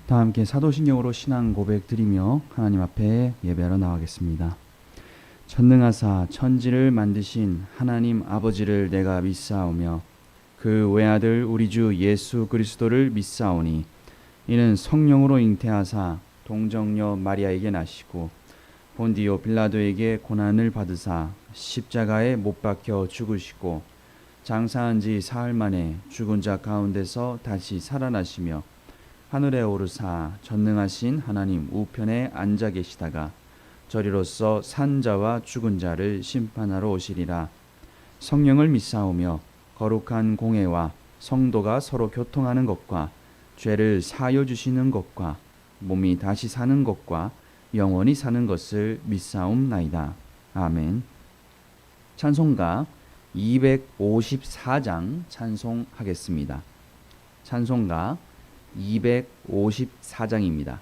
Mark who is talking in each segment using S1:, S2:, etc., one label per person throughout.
S1: 다 함께 사도신경으로 신앙 고백 드리며 하나님 앞에 예배하러 나가겠습니다. 전능하사 천지를 만드신 하나님 아버지를 내가 믿사오며 그 외아들 우리 주 예수 그리스도를 믿사오니 이는 성령으로 잉태하사 동정녀 마리아에게 나시고 본디오 빌라도에게 고난을 받으사 십자가에 못 박혀 죽으시고 장사한 지 사흘 만에 죽은 자 가운데서 다시 살아나시며 하늘에 오르사 전능하신 하나님 우편에 앉아 계시다가 저리로서 산 자와 죽은 자를 심판하러 오시리라. 성령을 믿사오며 거룩한 공회와 성도가 서로 교통하는 것과 죄를 사하여 주시는 것과 몸이 다시 사는 것과 영원히 사는 것을 믿사옵나이다. 아멘. 찬송가 254장 찬송하겠습니다. 찬송가 254장입니다.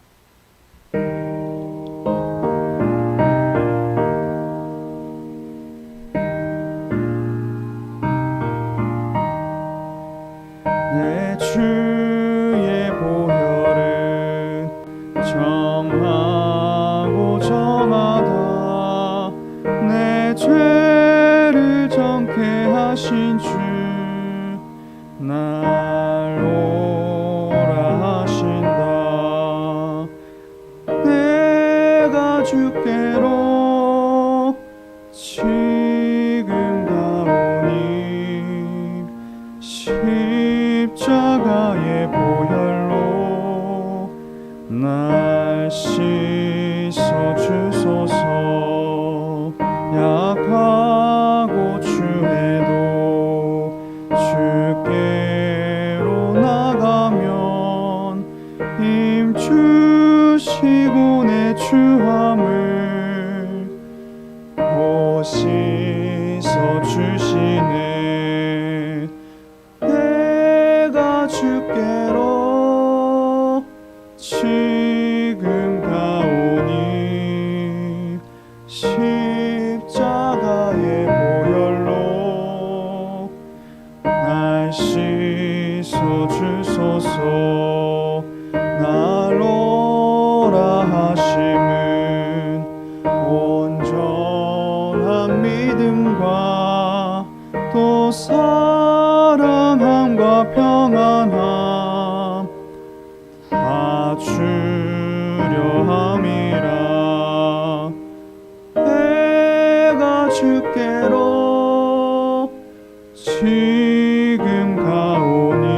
S1: 내 주의 보혈은 정하고 정하다 내 죄를 정케 하신 주 날 오라 하신다. 내가 주께로 지금 가오니 십자가의 보혈로 날 씻어 주소서. 약하고 추해도 주께로 나가면 힘 주시고 내 추함을 곧 씻어 주시네. 내가 주께로 지금 가오니 십자가의 보혈로 날 씻어 주소서. 날 오라 하심은 온전한 믿음과 또 사랑함과 평안함 다 주려 함이라. 내가 주께로 지금 가오니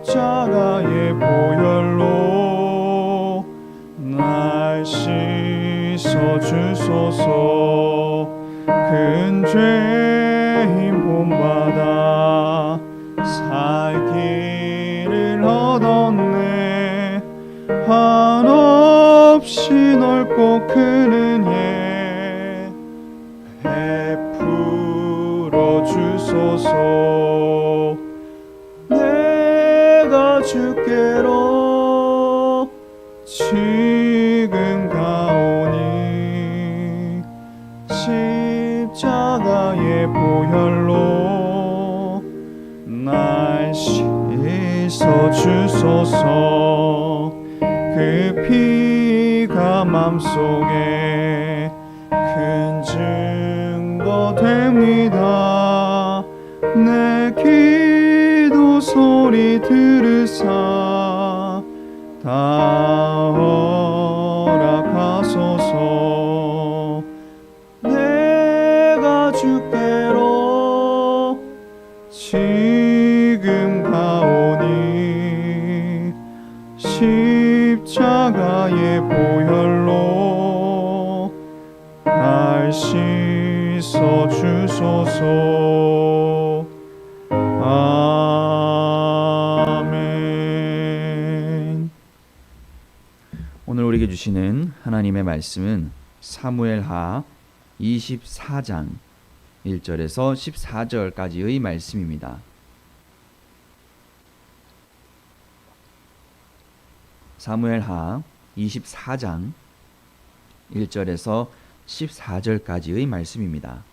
S1: 십자가의 보혈로 날 씻어 주소서. 큰 죄인 본받아 살 길을 얻었네. 한없이 넓고 큰 은혜 베풀어 주소서. 내가 주께로 지금 가오니 십자가의 보혈로 날 씻어 주소서. 그 피가 맘속에 큰 증거 됩니다. 내 기도 소리 들으사 다 허락하소서. 내가 주께로 지금 가오니 십자가의 보혈로 날 씻어 주소서. 아멘. 오늘 우리에게 주시는 하나님의 말씀은 사무엘하 24장 1절에서 14절까지의 말씀입니다. 사무엘하 24장 1절에서 14절까지의 말씀입니다.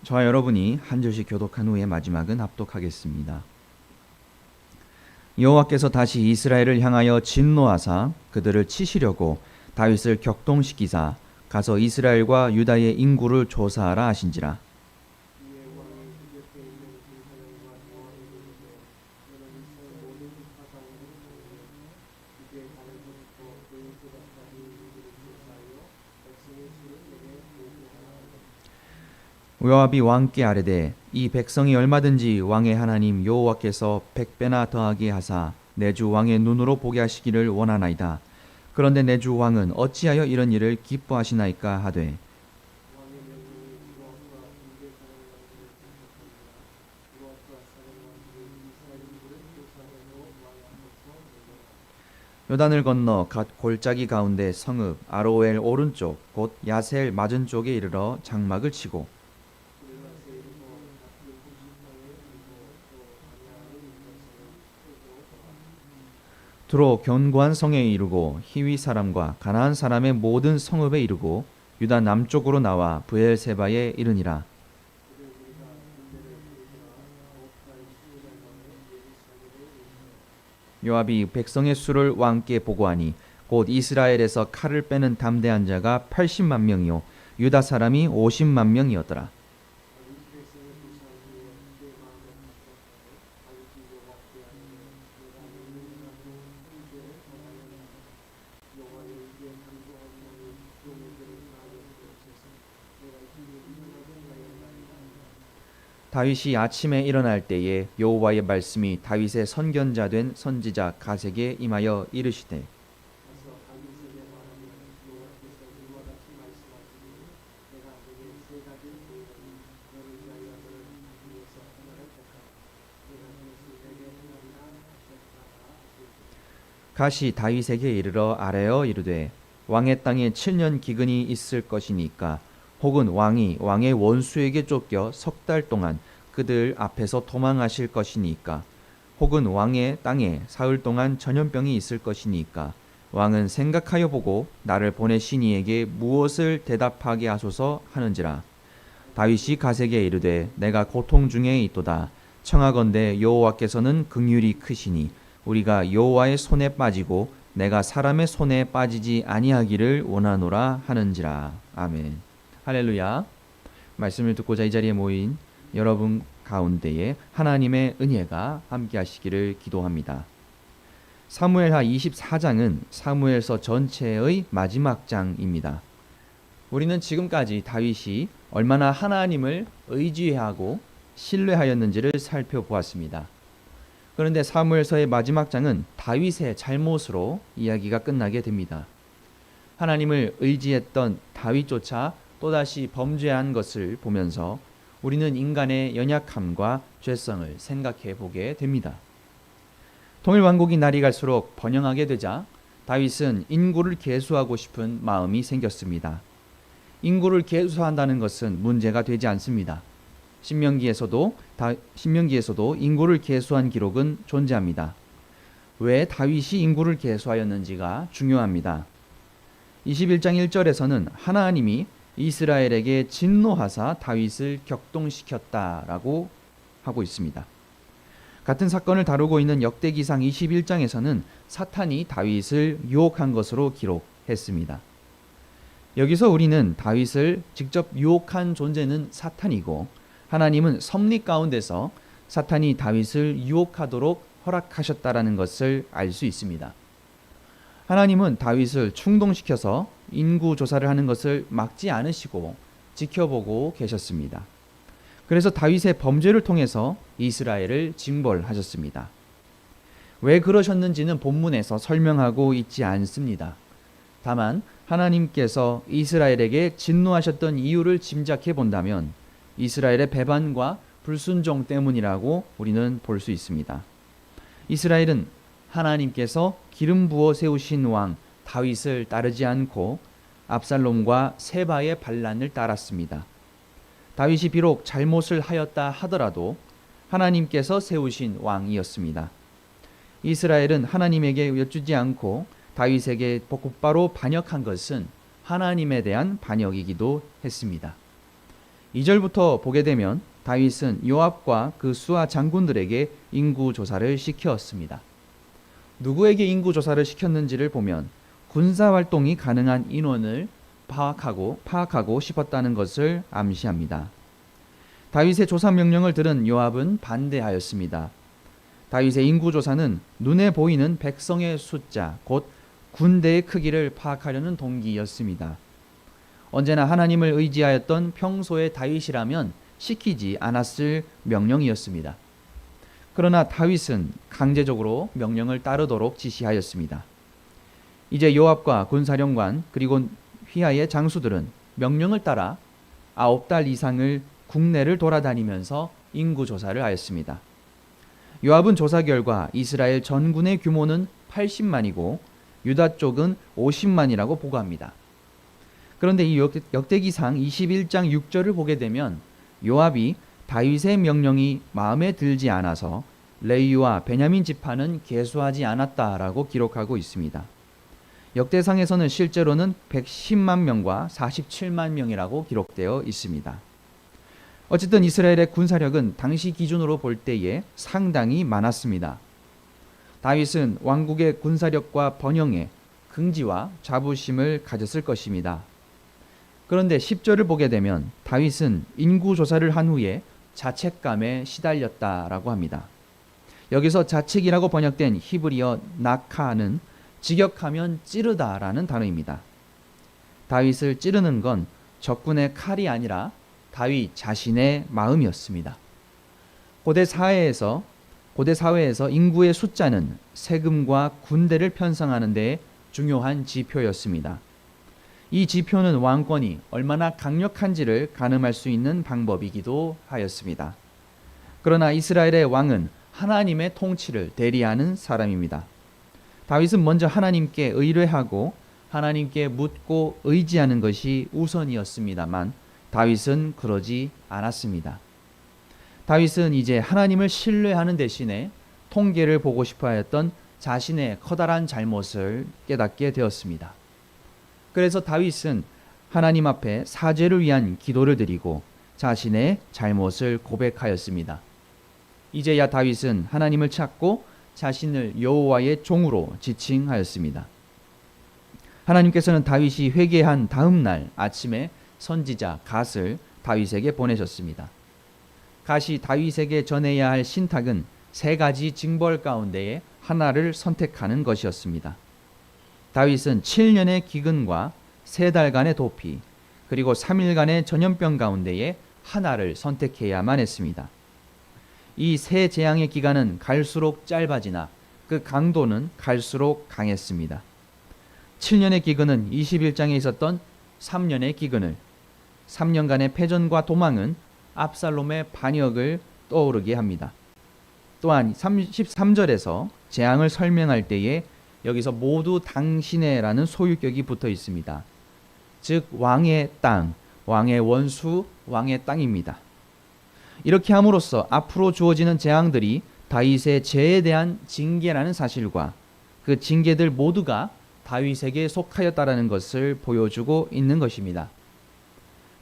S1: 저와 여러분이 한 절씩 교독한 후에 마지막은 합독하겠습니다. 여호와께서 다시 이스라엘을 향하여 진노하사 그들을 치시려고 다윗을 격동시키사 가서 이스라엘과 유다의 인구를 조사하라 하신지라. 요압이 왕께 아뢰되 이 백성이 얼마든지 왕의 하나님 여호와께서 100배나 더하게 하사 내 주 왕의 눈으로 보게 하시기를 원하나이다. 그런데 내 주 왕은 어찌하여 이런 일을 기뻐하시나이까 하되 요단을 건너 갓 골짜기 가운데 성읍 아로엘 오른쪽 곧 야셀 맞은 쪽에 이르러 장막을 치고 두로 견고한 성에 이르고 히위 사람과 가나안 사람의 모든 성읍에 이르고 유다 남쪽으로 나와 브엘세바에 이르니라. 요압이 백성의 수를 왕께 보고하니 곧 이스라엘에서 칼을 빼는 담대한 자가 80만 명이요 유다 사람이 50만 명이었더라. 다윗이 아침에 일어날 때에 여호와의 말씀이 다윗의 선견자 된 선지자 가세에게 임하여 이르시되 가시 다윗에게 이르러 아뢰어 이르되 왕의 땅에 7년 기근이 있을 것이니까 혹은 왕이 왕의 원수에게 쫓겨 석 달 동안 그들 앞에서 도망하실 것이니까 혹은 왕의 땅에 사흘 동안 전염병이 있을 것이니까 왕은 생각하여 보고 나를 보내신 이에게 무엇을 대답하게 하소서 하는지라. 다윗이 가세에게 이르되 내가 고통 중에 있도다. 청하건대 여호와께서는 긍휼이 크시니 우리가 여호와의 손에 빠지고 내가 사람의 손에 빠지지 아니하기를 원하노라 하는지라. 아멘. 할렐루야. 말씀을 듣고자 이 자리에 모인 여러분 가운데에 하나님의 은혜가 함께 하시기를 기도합니다. 사무엘하 24장은 사무엘서 전체의 마지막 장입니다. 우리는 지금까지 다윗이 얼마나 하나님을 의지하고 신뢰하였는지를 살펴보았습니다. 그런데 사무엘서의 마지막 장은 다윗의 잘못으로 이야기가 끝나게 됩니다. 하나님을 의지했던 다윗조차 또다시 범죄한 것을 보면서 우리는 인간의 연약함과 죄성을 생각해 보게 됩니다. 통일왕국이 날이 갈수록 번영하게 되자 다윗은 인구를 계수하고 싶은 마음이 생겼습니다. 인구를 계수한다는 것은 문제가 되지 않습니다. 신명기에서도 인구를 계수한 기록은 존재합니다. 왜 다윗이 인구를 계수하였는지가 중요합니다. 21장 1절에서는 하나님이 이스라엘에게 진노하사 다윗을 격동시켰다라고 하고 있습니다. 같은 사건을 다루고 있는 역대기상 21장에서는 사탄이 다윗을 유혹한 것으로 기록했습니다. 여기서 우리는 다윗을 직접 유혹한 존재는 사탄이고 하나님은 섭리 가운데서 사탄이 다윗을 유혹하도록 허락하셨다라는 것을 알 수 있습니다. 하나님은 다윗을 충동시켜서 인구 조사를 하는 것을 막지 않으시고 지켜보고 계셨습니다. 그래서 다윗의 범죄를 통해서 이스라엘을 징벌하셨습니다. 왜 그러셨는지는 본문에서 설명하고 있지 않습니다. 다만 하나님께서 이스라엘에게 진노하셨던 이유를 짐작해 본다면 이스라엘의 배반과 불순종 때문이라고 우리는 볼 수 있습니다. 이스라엘은 하나님께서 기름 부어 세우신 왕 다윗을 따르지 않고 압살롬과 세바의 반란을 따랐습니다. 다윗이 비록 잘못을 하였다 하더라도 하나님께서 세우신 왕이었습니다. 이스라엘은 하나님에게 여쭈지 않고 다윗에게 곧바로 반역한 것은 하나님에 대한 반역이기도 했습니다. 2절부터 보게 되면 다윗은 요압과 그 수하 장군들에게 인구 조사를 시켰습니다. 누구에게 인구 조사를 시켰는지를 보면 군사 활동이 가능한 인원을 파악하고 싶었다는 것을 암시합니다. 다윗의 조사 명령을 들은 요압은 반대하였습니다. 다윗의 인구 조사는 눈에 보이는 백성의 숫자, 곧 군대의 크기를 파악하려는 동기였습니다. 언제나 하나님을 의지하였던 평소의 다윗이라면 시키지 않았을 명령이었습니다. 그러나 다윗은 강제적으로 명령을 따르도록 지시하였습니다. 이제 요압과 군사령관 그리고 휘하의 장수들은 명령을 따라 9달 이상을 국내를 돌아다니면서 인구 조사를 하였습니다. 요압은 조사 결과 이스라엘 전군의 규모는 80만이고 유다 쪽은 50만이라고 보고합니다. 그런데 이 역대기상 21장 6절을 보게 되면 요압이 다윗의 명령이 마음에 들지 않아서 레위와 베냐민 지파는 계수하지 않았다라고 기록하고 있습니다. 역대상에서는 실제로는 110만 명과 47만 명이라고 기록되어 있습니다. 어쨌든 이스라엘의 군사력은 당시 기준으로 볼 때에 상당히 많았습니다. 다윗은 왕국의 군사력과 번영에 긍지와 자부심을 가졌을 것입니다. 그런데 10절을 보게 되면 다윗은 인구 조사를 한 후에 자책감에 시달렸다라고 합니다. 여기서 자책이라고 번역된 히브리어 나카는 직역하면 찌르다라는 단어입니다. 다윗을 찌르는 건 적군의 칼이 아니라 다윗 자신의 마음이었습니다. 고대 사회에서 인구의 숫자는 세금과 군대를 편성하는 데 중요한 지표였습니다. 이 지표는 왕권이 얼마나 강력한지를 가늠할 수 있는 방법이기도 하였습니다. 그러나 이스라엘의 왕은 하나님의 통치를 대리하는 사람입니다. 다윗은 먼저 하나님께 의뢰하고 하나님께 묻고 의지하는 것이 우선이었습니다만 다윗은 그러지 않았습니다. 다윗은 이제 하나님을 신뢰하는 대신에 통계를 보고 싶어 했던 자신의 커다란 잘못을 깨닫게 되었습니다. 그래서 다윗은 하나님 앞에 사죄를 위한 기도를 드리고 자신의 잘못을 고백하였습니다. 이제야 다윗은 하나님을 찾고 자신을 여호와의 종으로 지칭하였습니다. 하나님께서는 다윗이 회개한 다음 날 아침에 선지자 갓을 다윗에게 보내셨습니다. 갓이 다윗에게 전해야 할 신탁은 3가지 징벌 가운데에 하나를 선택하는 것이었습니다. 다윗은 7년의 기근과 3달간의 도피, 그리고 3일간의 전염병 가운데에 하나를 선택해야만 했습니다. 이 세 재앙의 기간은 갈수록 짧아지나 그 강도는 갈수록 강했습니다. 7년의 기근은 21장에 있었던 3년의 기근을, 3년간의 패전과 도망은 압살롬의 반역을 떠오르게 합니다. 또한 33절에서 재앙을 설명할 때에 여기서 모두 당신의라는 소유격이 붙어 있습니다. 즉 왕의 땅, 왕의 원수, 왕의 땅입니다. 이렇게 함으로써 앞으로 주어지는 재앙들이 다윗의 죄에 대한 징계라는 사실과 그 징계들 모두가 다윗에게 속하였다라는 것을 보여주고 있는 것입니다.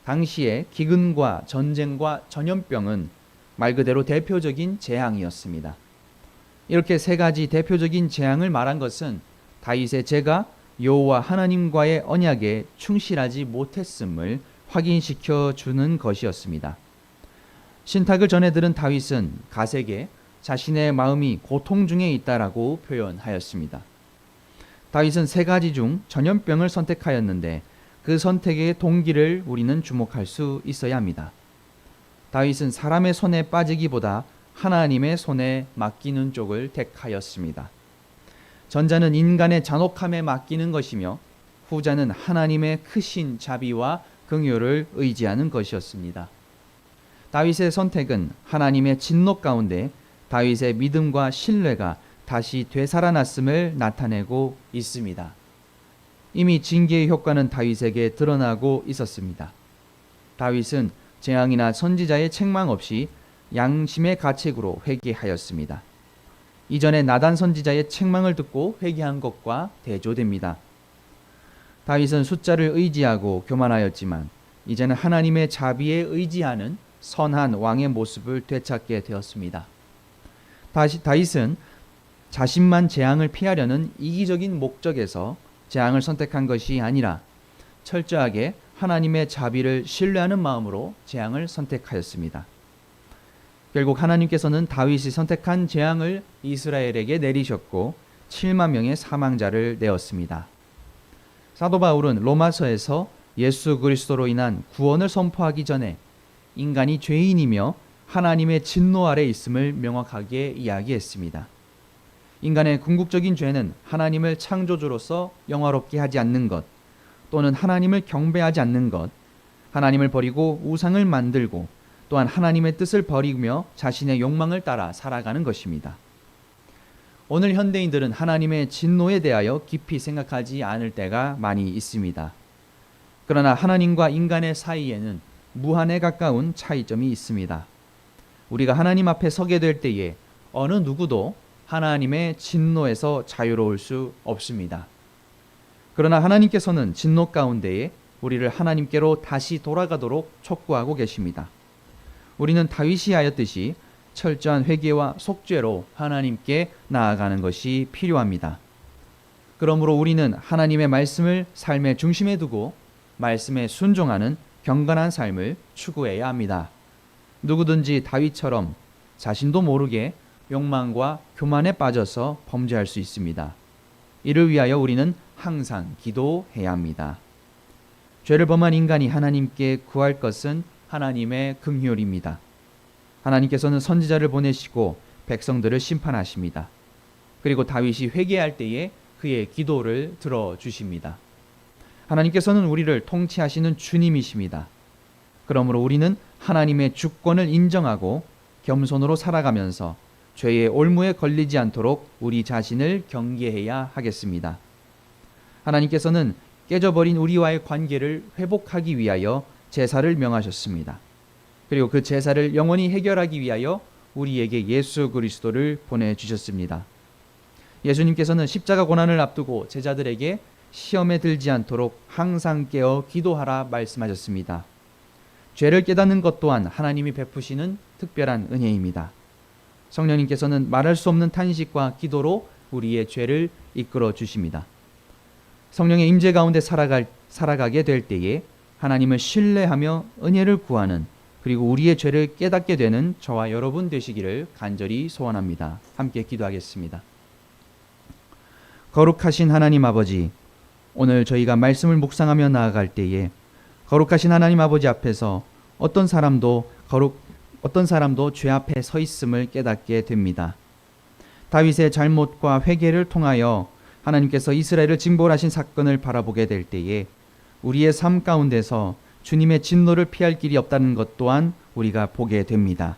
S1: 당시에 기근과 전쟁과 전염병은 말 그대로 대표적인 재앙이었습니다. 이렇게 3가지 대표적인 재앙을 말한 것은 다윗의 죄가 여호와 하나님과의 언약에 충실하지 못했음을 확인시켜 주는 것이었습니다. 신탁을 전해 들은 다윗은 갓에게 자신의 마음이 고통 중에 있다라고 표현하였습니다. 다윗은 3가지 중 전염병을 선택하였는데 그 선택의 동기를 우리는 주목할 수 있어야 합니다. 다윗은 사람의 손에 빠지기보다 하나님의 손에 맡기는 쪽을 택하였습니다. 전자는 인간의 잔혹함에 맡기는 것이며 후자는 하나님의 크신 자비와 긍휼을 의지하는 것이었습니다. 다윗의 선택은 하나님의 진노 가운데 다윗의 믿음과 신뢰가 다시 되살아났음을 나타내고 있습니다. 이미 징계의 효과는 다윗에게 드러나고 있었습니다. 다윗은 재앙이나 선지자의 책망 없이 양심의 가책으로 회개하였습니다. 이전에 나단 선지자의 책망을 듣고 회개한 것과 대조됩니다. 다윗은 숫자를 의지하고 교만하였지만 이제는 하나님의 자비에 의지하는 선한 왕의 모습을 되찾게 되었습니다. 다윗은 자신만 재앙을 피하려는 이기적인 목적에서 재앙을 선택한 것이 아니라 철저하게 하나님의 자비를 신뢰하는 마음으로 재앙을 선택하였습니다. 결국 하나님께서는 다윗이 선택한 재앙을 이스라엘에게 내리셨고 7만 명의 사망자를 내었습니다. 사도 바울은 로마서에서 예수 그리스도로 인한 구원을 선포하기 전에 인간이 죄인이며 하나님의 진노 아래 있음을 명확하게 이야기했습니다. 인간의 궁극적인 죄는 하나님을 창조주로서 영화롭게 하지 않는 것, 또는 하나님을 경배하지 않는 것, 하나님을 버리고 우상을 만들고 또한 하나님의 뜻을 버리며 자신의 욕망을 따라 살아가는 것입니다. 오늘 현대인들은 하나님의 진노에 대하여 깊이 생각하지 않을 때가 많이 있습니다. 그러나 하나님과 인간의 사이에는 무한에 가까운 차이점이 있습니다. 우리가 하나님 앞에 서게 될 때에 어느 누구도 하나님의 진노에서 자유로울 수 없습니다. 그러나 하나님께서는 진노 가운데에 우리를 하나님께로 다시 돌아가도록 촉구하고 계십니다. 우리는 다윗이 하였듯이 철저한 회개와 속죄로 하나님께 나아가는 것이 필요합니다. 그러므로 우리는 하나님의 말씀을 삶의 중심에 두고 말씀에 순종하는 경건한 삶을 추구해야 합니다. 누구든지 다윗처럼 자신도 모르게 욕망과 교만에 빠져서 범죄할 수 있습니다. 이를 위하여 우리는 항상 기도해야 합니다. 죄를 범한 인간이 하나님께 구할 것은 하나님의 긍휼입니다. 하나님께서는 선지자를 보내시고 백성들을 심판하십니다. 그리고 다윗이 회개할 때에 그의 기도를 들어주십니다. 하나님께서는 우리를 통치하시는 주님이십니다. 그러므로 우리는 하나님의 주권을 인정하고 겸손으로 살아가면서 죄의 올무에 걸리지 않도록 우리 자신을 경계해야 하겠습니다. 하나님께서는 깨져버린 우리와의 관계를 회복하기 위하여 제사를 명하셨습니다. 그리고 그 제사를 영원히 해결하기 위하여 우리에게 예수 그리스도를 보내주셨습니다. 예수님께서는 십자가 고난을 앞두고 제자들에게 시험에 들지 않도록 항상 깨어 기도하라 말씀하셨습니다. 죄를 깨닫는 것 또한 하나님이 베푸시는 특별한 은혜입니다. 성령님께서는 말할 수 없는 탄식과 기도로 우리의 죄를 이끌어 주십니다. 성령의 임재 가운데 살아가게 될 때에 하나님을 신뢰하며 은혜를 구하는, 그리고 우리의 죄를 깨닫게 되는 저와 여러분 되시기를 간절히 소원합니다. 함께 기도하겠습니다. 거룩하신 하나님 아버지, 오늘 저희가 말씀을 묵상하며 나아갈 때에 거룩하신 하나님 아버지 앞에서 어떤 사람도 죄 앞에 서 있음을 깨닫게 됩니다. 다윗의 잘못과 회개를 통하여 하나님께서 이스라엘을 징벌하신 사건을 바라보게 될 때에 우리의 삶 가운데서 주님의 진노를 피할 길이 없다는 것 또한 우리가 보게 됩니다.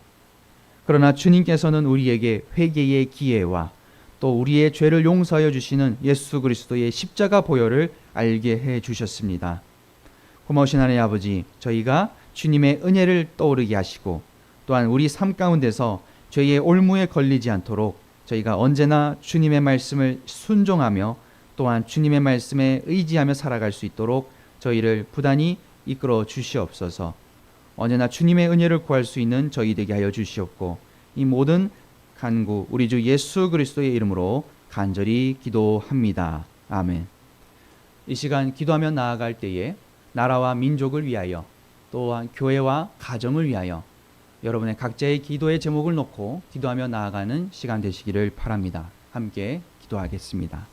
S1: 그러나 주님께서는 우리에게 회개의 기회와 또 우리의 죄를 용서하여 주시는 예수 그리스도의 십자가 보혈을 알게 해 주셨습니다. 고마우신 하나님 아버지, 저희가 주님의 은혜를 떠오르게 하시고 또한 우리 삶 가운데서 죄의 올무에 걸리지 않도록 저희가 언제나 주님의 말씀을 순종하며 또한 주님의 말씀에 의지하며 살아갈 수 있도록 저희를 부단히 이끌어 주시옵소서. 언제나 주님의 은혜를 구할 수 있는 저희 되게 하여 주시옵고, 이 모든 간구 우리 주 예수 그리스도의 이름으로 간절히 기도합니다. 아멘. 이 시간 기도하며 나아갈 때에 나라와 민족을 위하여 또한 교회와 가정을 위하여 여러분의 각자의 기도의 제목을 놓고 기도하며 나아가는 시간 되시기를 바랍니다. 함께 기도하겠습니다.